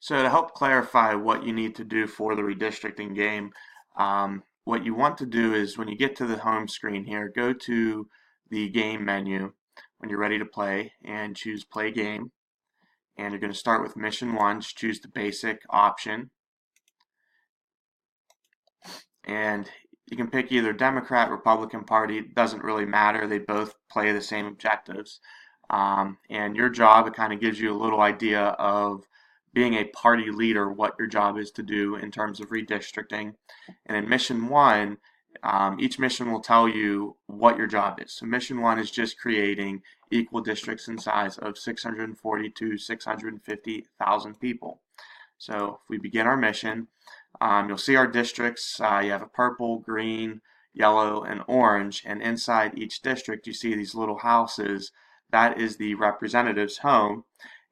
So to help clarify what you need to do for the redistricting game, what you want to do is when you get to the home screen here, go to the game menu when you're ready to play and choose play game. And you're going to start with mission 1, just choose the basic option. And you can pick either Democrat, Republican Party, it doesn't really matter, they both play the same objectives. And your job, it kind of gives you a little idea of being a party leader, what your job is to do in terms of redistricting. And in mission 1, each mission will tell you what your job is. So mission 1 is just creating equal districts in size of 640 to 650,000 people. So if we begin our mission, you'll see our districts. You have a purple, green, yellow, and orange, and inside each district you see these little houses. That is the representative's home,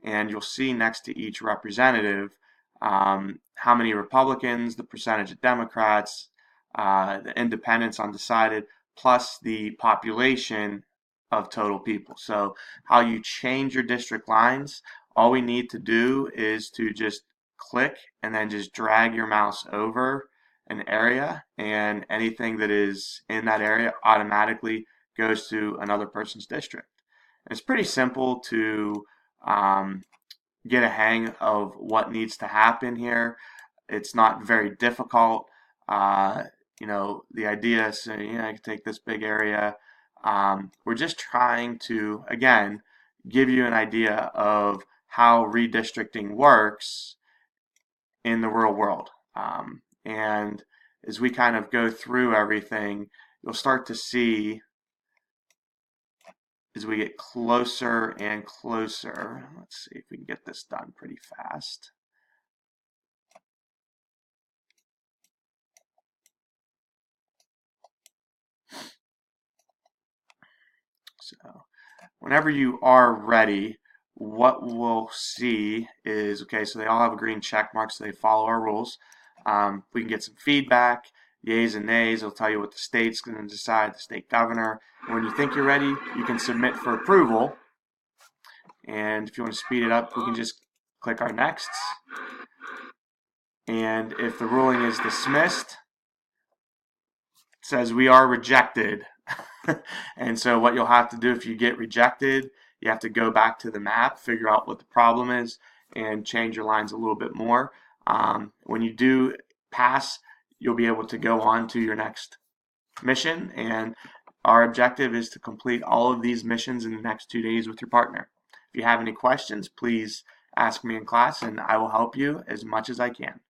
and you'll see next to each representative how many Republicans, the percentage of Democrats, the independents, undecided, plus the population of total people. So how you change your district lines, all we need to do is to just click and then just drag your mouse over an area, and anything that is in that area automatically goes to another person's district. And it's pretty simple to get a hang of what needs to happen here. It's not very difficult. The idea is, I can take this big area. We're just trying to, again, give you an idea of how redistricting works in the real world. And as we kind of go through everything, you'll start to see as we get closer and closer. Let's see if we can get this done pretty fast. So whenever you are ready, what we'll see is, okay, so they all have a green check mark, so they follow our rules. We can get some feedback, yays and nays. It'll tell you what the state's going to decide, the state governor. And when you think you're ready, you can submit for approval. And if you want to speed it up, we can just click our next. And if the ruling is dismissed, it says we are rejected. And so what you'll have to do if you get rejected, you have to go back to the map, figure out what the problem is, and change your lines a little bit more. When you do pass, you'll be able to go on to your next mission, and our objective is to complete all of these missions in the next 2 days with your partner. If you have any questions, please ask me in class, and I will help you as much as I can.